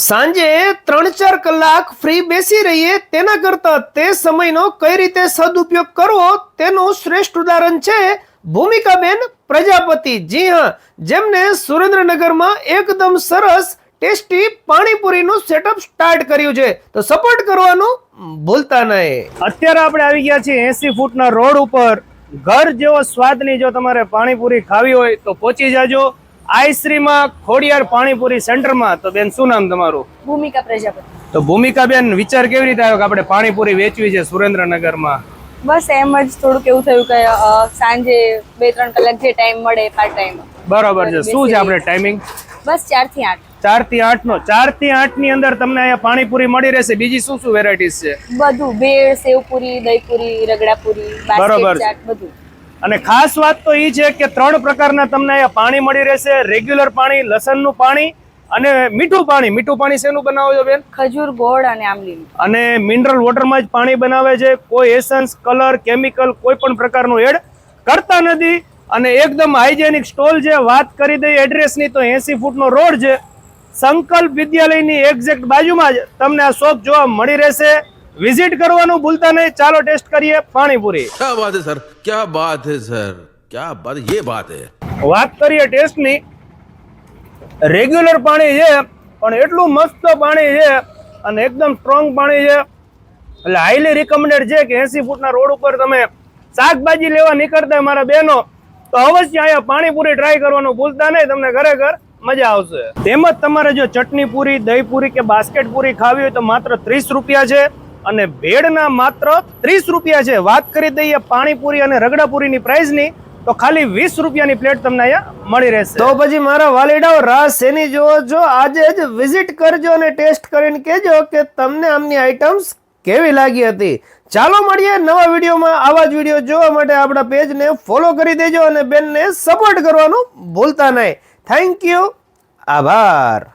સાંજે 3-4 કલાક ફ્રી બેસી રહીએ તેના કરતા તે સમયનો કઈ રીતે સદુપયોગ કરવો તેનું શ્રેષ્ઠ ઉદાહરણ છે ભૂમિકાબેન પ્રજાપતિ. જી હા, જેમને સુરેન્દ્રનગરમાં એકદમ સરસ ટેસ્ટી પાણીપુરીનું સેટઅપ સ્ટાર્ટ કર્યું છે, તો સપોર્ટ કરવાનું ભૂલતા નહીં. અત્યારે આપણે આવી ગયા છીએ 80 ફૂટના રોડ ઉપર. ઘર જેવો સ્વાદની જો તમારે પાણીપુરી ખાવી હોય તો પહોંચી જાજો આઈશ્રીમાં ખોડિયાર પાણીપુરી સેન્ટરમાં. તો બેન, શું નામ તમારું? ભૂમિકા પ્રજાપતિ. તો ભૂમિકા બેન, વિચાર કેવી રીતે આવ્યો કે આપણે પાણીપુરી વેચવી છે સુરેન્દ્રનગરમાં? બસ એમ જ થોડુંક એવું થયું કે સાંજે 2-3 કલાક જે ટાઈમ મળે પાર્ટ ટાઈમ. બરાબર છે. શું છે આપણે ટાઈમિંગ? બસ 4 થી 8. 4 થી 8 નો. 4 થી 8 ની અંદર તમને અહીંયા પાણીપુરી મળી રહેશે. બીજી શું શું વેરાયટીઝ છે? બધું, ભેળ, સેવપુરી, દહીપુરી, રગડાપુરી, બરાબર. બાસ્કેટ ચાટ, બધું. અને ખાસ વાત તો એ છે કે 3 પ્રકારના તમને અહીંયા પાણી મળી રહેશે. રેગ્યુલર પાણી, લસણનું પાણી અને મીઠું પાણી. મીઠું પાણી શેનું બનાવો છો બેન? ખજૂર, ગોળ અને આમલીનું. અને મિનરલ વોટરમાં જ પાણી બનાવે છે. કોઈ એસન્સ, કલર, કેમિકલ કોઈ પણ પ્રકારનું એડ કરતા નથી. અને એકદમ હાઇજેનિક સ્ટોલ છે. વાત કરી દઈએ એડ્રેસની તો 80 ફૂટનો રોડ છે. સંકલ્પ વિદ્યાલયની એક્ઝેક્ટ બાજુમાં જ તમને આ શોપ જોવા મળી રહેશે. વિઝિટ કરવાનું ભૂલતા નહીં. ચાલો ટેસ્ટ કરીએ પાણીપુરી. क्या बात है सर, क्या बात है सर, क्या बात, ये बात है. વાત કરીએ ટેસ્ટની. રેગ્યુલર પાણી છે પણ એટલું મસ્ત પાણી છે અને એકદમ સ્ટ્રોંગ પાણી છે. એટલે હાઈલી રિકમેન્ડેડ છે કે 80 ફૂટના રોડ ઉપર તમે શાકભાજી લેવા નીકળતા મારા બહેનો તો અવશ્ય અહીંયા પાણીપુરી ટ્રાય કરવાનું ભૂલતા નહીં. તમને ખરેખર મજા આવશે. તેમજ તમારે જો ચટણી પૂરી, દહીં પૂરી કે બાસ્કેટ પૂરી ખાવી હોય તો માત્ર 30 રૂપિયા છે અને ભેળના માત્ર 30 રૂપિયા છે. વાત કરી દઈએ પાણીપુરી અને રગડાપુરીની પ્રાઇસની તો ખાલી 20 રૂપિયાની પ્લેટ તમને અહીંયા મળી રહેશે. તો પછી મારા વાલીડાઓ રાહ શેની જોવો છો? આજે જ વિઝિટ કરજો અને ટેસ્ટ કરીને કહેજો કે તમને આમની આઈટમ્સ કેવી લાગી હતી. ચાલો મળીએ નવા વિડીયોમાં. આવા જ વિડીયો જોવા માટે આપણા પેજને ફોલો કરી દેજો અને બેનને સપોર્ટ કરવાનું ભૂલતા નહીં. Thank you. આભાર.